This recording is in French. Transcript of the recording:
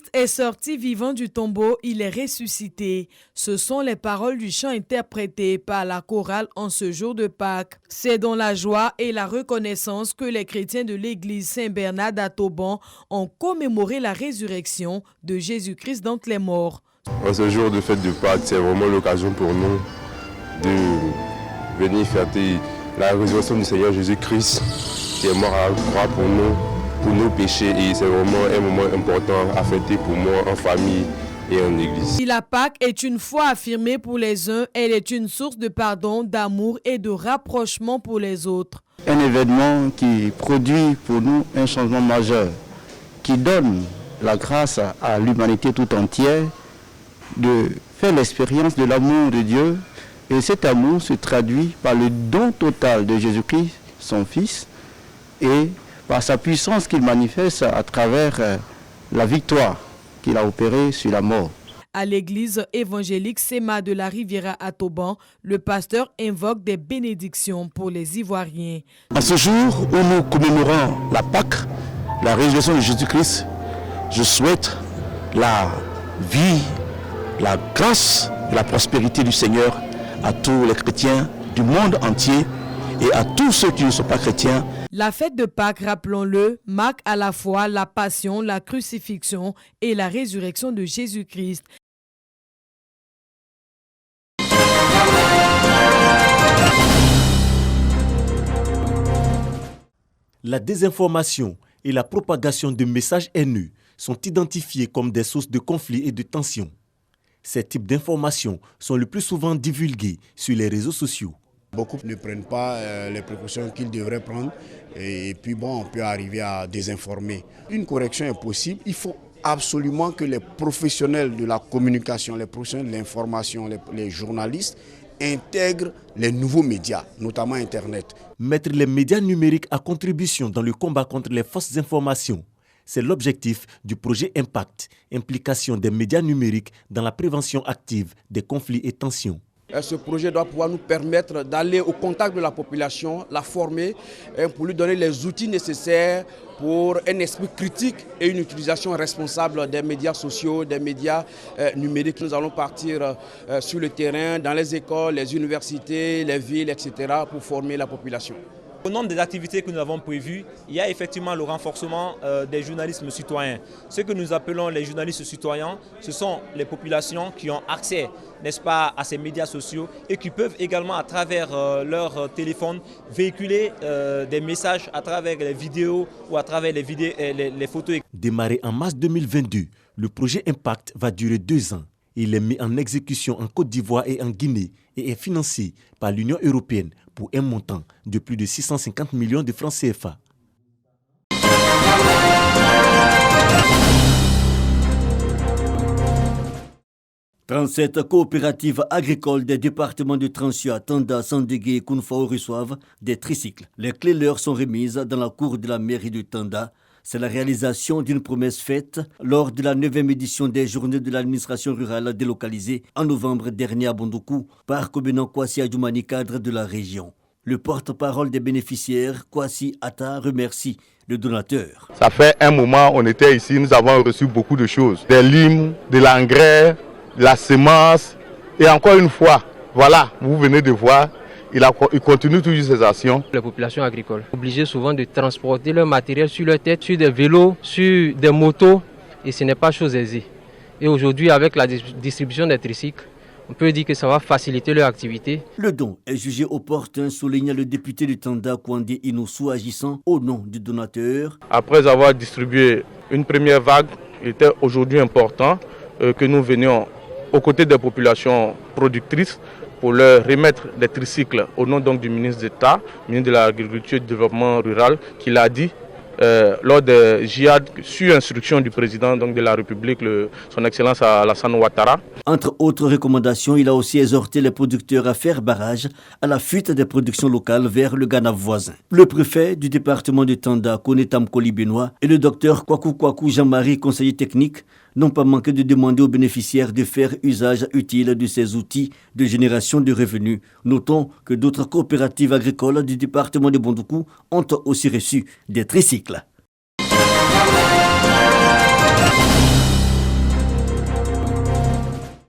Christ est sorti vivant du tombeau, il est ressuscité. Ce sont les paroles du chant interprété par la chorale en ce jour de Pâques. C'est dans la joie et la reconnaissance que les chrétiens de l'église Saint-Bernard d'Atoban ont commémoré la résurrection de Jésus-Christ d'entre les morts. En ce jour de fête de Pâques, c'est vraiment l'occasion pour nous de venir fêter la résurrection du Seigneur Jésus-Christ qui est mort à la croix pour nos péchés, et c'est vraiment un moment important à fêter pour moi en famille et en église. Si la Pâque est une foi affirmée pour les uns, elle est une source de pardon, d'amour et de rapprochement pour les autres. Un événement qui produit pour nous un changement majeur, qui donne la grâce à l'humanité tout entière de faire l'expérience de l'amour de Dieu. Et cet amour se traduit par le don total de Jésus-Christ, son Fils, et par sa puissance qu'il manifeste à travers la victoire qu'il a opérée sur la mort. À l'église évangélique Sema de la Riviera à Toban, le pasteur invoque des bénédictions pour les Ivoiriens. En ce jour où nous commémorons la Pâque, la résurrection de Jésus-Christ, je souhaite la vie, la grâce et la prospérité du Seigneur à tous les chrétiens du monde entier et à tous ceux qui ne sont pas chrétiens. La fête de Pâques, rappelons-le, marque à la fois la passion, la crucifixion et la résurrection de Jésus-Christ. La désinformation et la propagation de messages haineux sont identifiés comme des sources de conflits et de tensions. Ces types d'informations sont le plus souvent divulgués sur les réseaux sociaux. Beaucoup ne prennent pas les précautions qu'ils devraient prendre et puis on peut arriver à désinformer. Une correction est possible. Il faut absolument que les professionnels de la communication, les professionnels de l'information, les journalistes intègrent les nouveaux médias, notamment Internet. Mettre les médias numériques à contribution dans le combat contre les fausses informations, c'est l'objectif du projet Impact, implication des médias numériques dans la prévention active des conflits et tensions. Ce projet doit pouvoir nous permettre d'aller au contact de la population, la former, pour lui donner les outils nécessaires pour un esprit critique et une utilisation responsable des médias sociaux, des médias numériques. Nous allons partir sur le terrain, dans les écoles, les universités, les villes, etc. pour former la population. Au nombre des activités que nous avons prévues, il y a effectivement le renforcement des journalismes citoyens. Ce que nous appelons les journalistes citoyens, ce sont les populations qui ont accès, n'est-ce pas, à ces médias sociaux et qui peuvent également, à travers leur téléphone, véhiculer des messages à travers les vidéos ou à travers les photos. Démarré en mars 2022, le projet Impact va durer 2 ans. Il est mis en exécution en Côte d'Ivoire et en Guinée et est financé par l'Union européenne pour un montant de plus de 650 millions de francs CFA. « 37 coopératives agricoles des départements de Transia, Tanda, Sandégué et Kounfao reçoivent des tricycles. Les clés leur sont remises dans la cour de la mairie de Tanda. C'est la réalisation d'une promesse faite lors de la 9e édition des Journées de l'administration rurale délocalisée en novembre dernier à Bondoukou par Kobenan Kwasi Adjoumani, cadre de la région. Le porte-parole des bénéficiaires, Kwasi Atta, remercie le donateur. Ça fait un moment, on était ici, nous avons reçu beaucoup de choses. Des limes, de l'engrais, de la semence. Et encore une fois, voilà, vous venez de voir, il continue toujours ses actions. Les populations agricoles, obligées souvent de transporter leur matériel sur leur tête, sur des vélos, sur des motos, et ce n'est pas chose aisée. Et aujourd'hui, avec la distribution des tricycles, on peut dire que ça va faciliter leur activité. Le don est jugé opportun, souligne le député de Tanda, Kwandé Inoussou, agissant au nom du donateur. Après avoir distribué une première vague, il était aujourd'hui important que nous venions aux côtés des populations productrices pour leur remettre des tricycles au nom donc du ministre d'État, ministre de l'Agriculture et du Développement Rural, qui l'a dit lors de JIAD sur instruction du président donc, de la République, son Excellence Alassane Ouattara. Entre autres recommandations, il a aussi exhorté les producteurs à faire barrage à la fuite des productions locales vers le Ghana voisin. Le préfet du département de Tanda, Konetam Koli Benoît, et le docteur Kwaku Jean-Marie, conseiller technique, n'ont pas manqué de demander aux bénéficiaires de faire usage utile de ces outils de génération de revenus. Notons que d'autres coopératives agricoles du département de Bondoukou ont aussi reçu des tricycles.